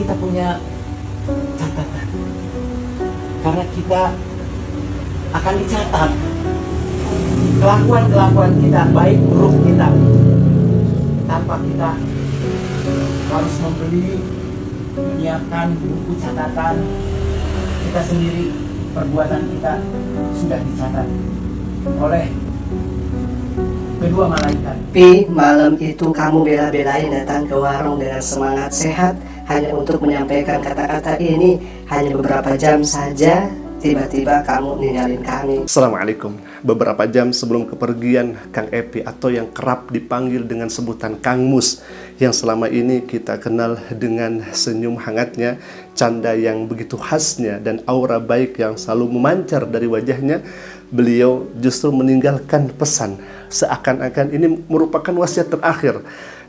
kita punya catatan, karena kita akan dicatat kelakuan kita, baik buruk kita, tanpa kita harus membeli, menyiapkan buku catatan. Kita sendiri, perbuatan kita sudah dicatat oleh kedua malaikat. Pi, malam itu kamu bela-belain datang ke warung dengan semangat sehat hanya untuk menyampaikan kata-kata ini. Hanya beberapa jam saja, tiba-tiba kamu ninggalin kami. Assalamualaikum. Beberapa jam sebelum kepergian Kang Epi, atau yang kerap dipanggil dengan sebutan Kang Mus, yang selama ini kita kenal dengan senyum hangatnya, canda yang begitu khasnya, dan aura baik yang selalu memancar dari wajahnya, beliau justru meninggalkan pesan seakan-akan ini merupakan wasiat terakhir.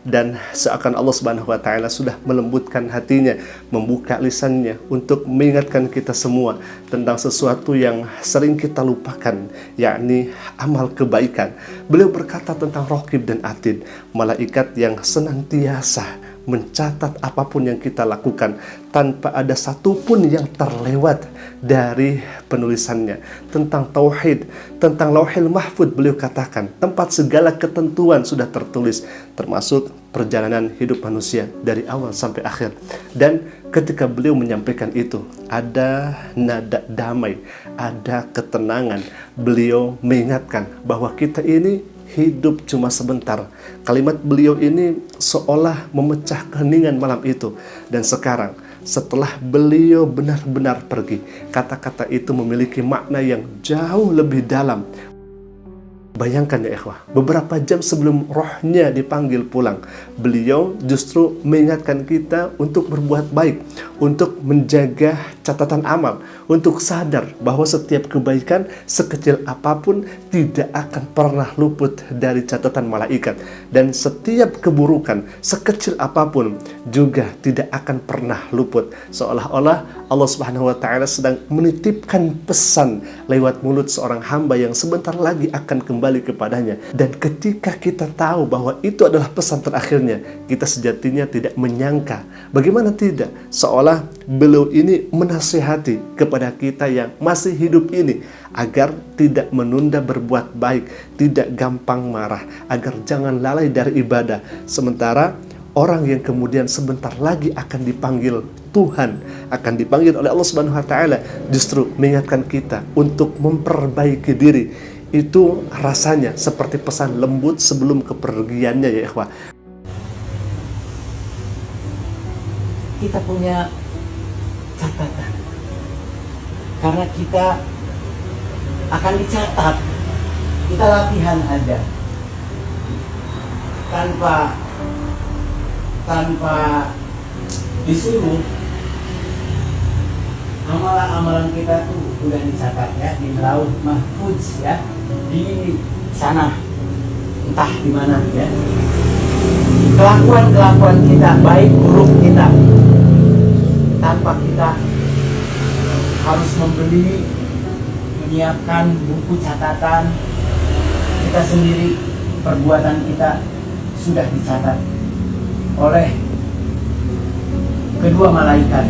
Dan seakan Allah Subhanahu wa Ta'ala sudah melembutkan hatinya, membuka lisannya untuk mengingatkan kita semua tentang sesuatu yang sering kita lupakan, yakni amal kebaikan. Beliau berkata tentang Raqib dan Atid, malaikat yang senantiasa mencatat apapun yang kita lakukan tanpa ada satupun yang terlewat dari penulisannya. Tentang tauhid, tentang Lauhil Mahfud, beliau katakan tempat segala ketentuan sudah tertulis, termasuk perjalanan hidup manusia dari awal sampai akhir. Dan ketika beliau menyampaikan itu, ada nada damai, ada ketenangan. Beliau mengingatkan bahwa kita ini hidup cuma sebentar. Kalimat beliau ini seolah memecah keheningan malam itu. Dan sekarang, setelah beliau benar-benar pergi, kata-kata itu memiliki makna yang jauh lebih dalam. Bayangkan ya ikhwah, beberapa jam sebelum rohnya dipanggil pulang, beliau justru mengingatkan kita untuk berbuat baik, untuk menjaga catatan amal, untuk sadar bahwa setiap kebaikan sekecil apapun tidak akan pernah luput dari catatan malaikat, dan setiap keburukan sekecil apapun juga tidak akan pernah luput. Seolah-olah Allah Subhanahu wa Ta'ala sedang menitipkan pesan lewat mulut seorang hamba yang sebentar lagi akan kembali kepadanya. Dan ketika kita tahu bahwa itu adalah pesan terakhirnya, kita sejatinya tidak menyangka. Bagaimana tidak? Seolah beliau ini menasihati kepada kita yang masih hidup ini agar tidak menunda berbuat baik, tidak gampang marah, agar jangan lalai dari ibadah. Sementara orang yang kemudian sebentar lagi akan dipanggil Tuhan, akan dipanggil oleh Allah Subhanahu wa Ta'ala, justru mengingatkan kita untuk memperbaiki diri. Itu rasanya seperti pesan lembut sebelum kepergiannya ya ikhwah. Kita punya catatan, karena kita akan dicatat. Kita latihan aja tanpa disuruh. Amalan-amalan kita tuh udah dicatat ya di Lauhil Mahfuz ya, di sana, entah di mana ya. Kelakuan kita, baik buruk kita, tanpa kita harus membeli, menyiapkan buku catatan. Kita sendiri, perbuatan kita sudah dicatat oleh kedua malaikat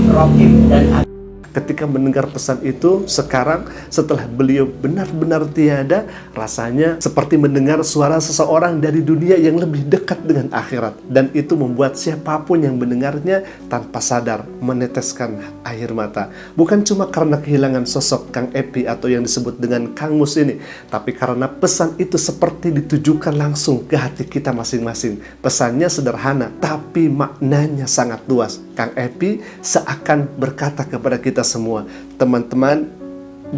Raqib dan Atid. Ketika mendengar pesan itu, sekarang setelah beliau benar-benar tiada, rasanya seperti mendengar suara seseorang dari dunia yang lebih dekat dengan akhirat. Dan itu membuat siapapun yang mendengarnya tanpa sadar meneteskan air mata. Bukan cuma karena kehilangan sosok Kang Epi atau yang disebut dengan Kang Mus ini, tapi karena pesan itu seperti ditujukan langsung ke hati kita masing-masing. Pesannya sederhana, tapi maknanya sangat luas. Kang Epi seakan berkata kepada kita semua, teman-teman,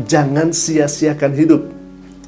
jangan sia-siakan hidup.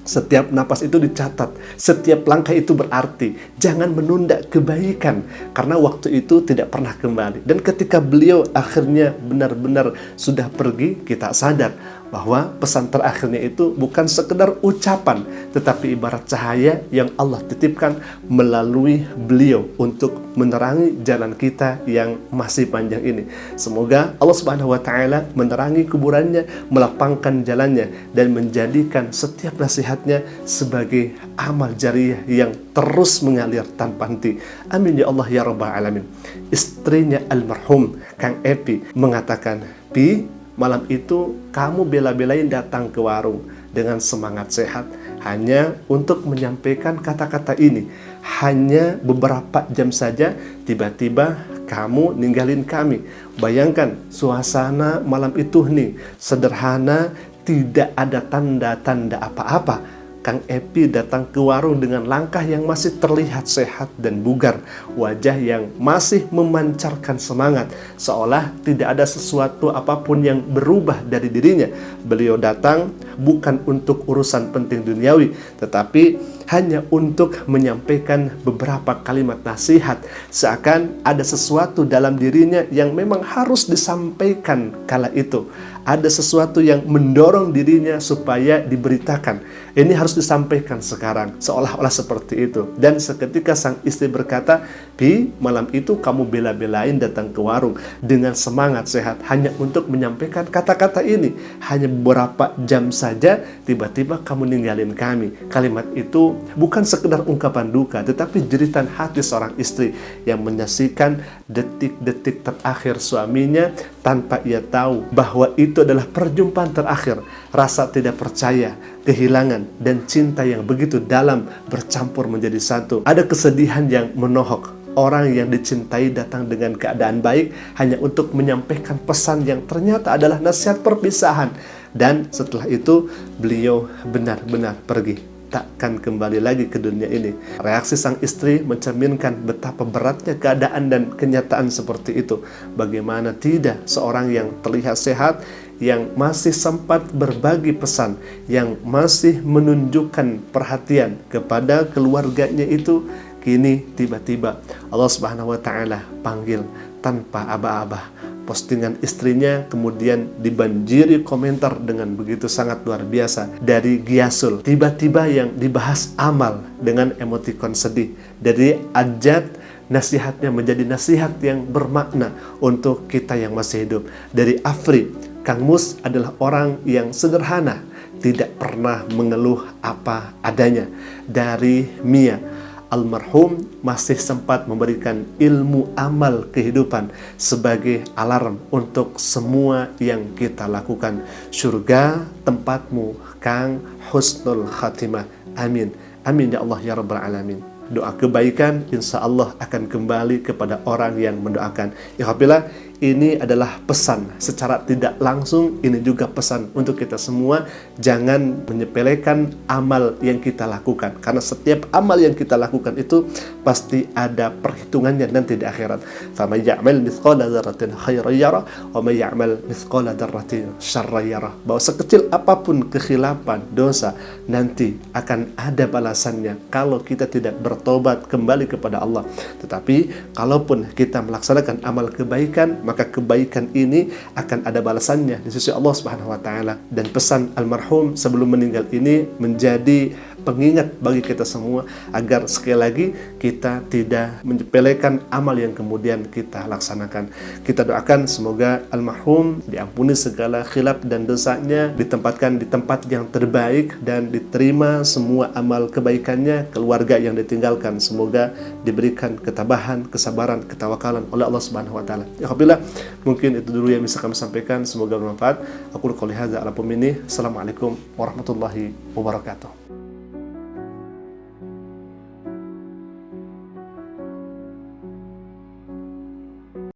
Setiap napas itu dicatat, setiap langkah itu berarti. Jangan menunda kebaikan, karena waktu itu tidak pernah kembali. Dan ketika beliau akhirnya benar-benar sudah pergi, kita sadar bahwa pesan terakhirnya itu bukan sekedar ucapan, tetapi ibarat cahaya yang Allah titipkan melalui beliau untuk menerangi jalan kita yang masih panjang ini. Semoga Allah Subhanahu wa Ta'ala menerangi kuburannya, melapangkan jalannya, dan menjadikan setiap nasihatnya sebagai amal jariah yang terus mengalir tanpa henti. Amin ya Allah ya Rabbal Alamin. Istrinya almarhum Kang Epi mengatakan, "Pi, malam itu kamu bela-belain datang ke warung dengan semangat sehat hanya untuk menyampaikan kata-kata ini. Hanya beberapa jam saja tiba-tiba kamu ninggalin kami. Bayangkan suasana malam itu nih, sederhana, tidak ada tanda-tanda apa-apa. Kang Epi datang ke warung dengan langkah yang masih terlihat sehat dan bugar, wajah yang masih memancarkan semangat, seolah tidak ada sesuatu apapun yang berubah dari dirinya. Beliau datang bukan untuk urusan penting duniawi, tetapi hanya untuk menyampaikan beberapa kalimat nasihat, seakan ada sesuatu dalam dirinya yang memang harus disampaikan kala itu. Ada sesuatu yang mendorong dirinya supaya diberitakan. Ini harus disampaikan sekarang, seolah-olah seperti itu. Dan seketika sang istri berkata, "Pi, malam itu kamu bela-belain datang ke warung dengan semangat sehat hanya untuk menyampaikan kata-kata ini. Hanya beberapa jam saja tiba-tiba kamu ninggalin kami." Kalimat itu bukan sekedar ungkapan duka, tetapi jeritan hati seorang istri yang menyaksikan detik-detik terakhir suaminya tanpa ia tahu bahwa itu adalah perjumpaan terakhir. Rasa tidak percaya, kehilangan, dan cinta yang begitu dalam bercampur menjadi satu. Ada kesedihan yang menohok. Orang yang dicintai datang dengan keadaan baik hanya untuk menyampaikan pesan yang ternyata adalah nasihat perpisahan. Dan setelah itu beliau benar-benar pergi, takkan kembali lagi ke dunia ini. Reaksi sang istri mencerminkan betapa beratnya keadaan dan kenyataan seperti itu. Bagaimana tidak seorang yang terlihat sehat, yang masih sempat berbagi pesan, yang masih menunjukkan perhatian kepada keluarganya itu, kini tiba-tiba Allah Subhanahu wa Ta'ala panggil tanpa aba-aba. Postingan istrinya kemudian dibanjiri komentar dengan begitu sangat luar biasa. Dari Giasul, tiba-tiba yang dibahas amal dengan emotikon sedih. Dari Ajat, nasihatnya menjadi nasihat yang bermakna untuk kita yang masih hidup. Dari Afri, Kang Mus adalah orang yang sederhana, tidak pernah mengeluh apa adanya. Dari Mia, almarhum masih sempat memberikan ilmu amal kehidupan sebagai alarm untuk semua yang kita lakukan. Surga tempatmu, Kang Husnul Khatimah. Amin. Amin ya Allah ya Rabbal Alamin. Doa kebaikan insya Allah akan kembali kepada orang yang mendoakan. Alhamdulillah, ini adalah pesan secara tidak langsung. Ini juga pesan untuk kita semua. Jangan menyepelekan amal yang kita lakukan, karena setiap amal yang kita lakukan itu pasti ada perhitungannya nanti di akhirat. Faman ya'mal mithqala dzarratin khairan yarah wa may ya'mal mithqala dzarratin syarran yarah. Bahwa sekecil apapun kekhilafan, dosa, nanti akan ada balasannya kalau kita tidak bertobat kembali kepada Allah. Tetapi kalaupun kita melaksanakan amal kebaikan, maka kebaikan ini akan ada balasannya di sisi Allah Subhanahu wa Ta'ala. Dan pesan almarhum sebelum meninggal ini menjadi pengingat bagi kita semua agar sekali lagi kita tidak menyepelekan amal yang kemudian kita laksanakan. Kita doakan semoga almarhum diampuni segala khilaf dan dosanya, ditempatkan di tempat yang terbaik, dan diterima semua amal kebaikannya. Keluarga yang ditinggalkan semoga diberikan ketabahan, kesabaran, ketawakalan oleh Allah Subhanahu wa Ta'ala. Alhamdulillah, mungkin itu dulu yang bisa kami sampaikan. Semoga bermanfaat. Aku qouli hadza ala pemini. Assalamualaikum warahmatullahi wabarakatuh.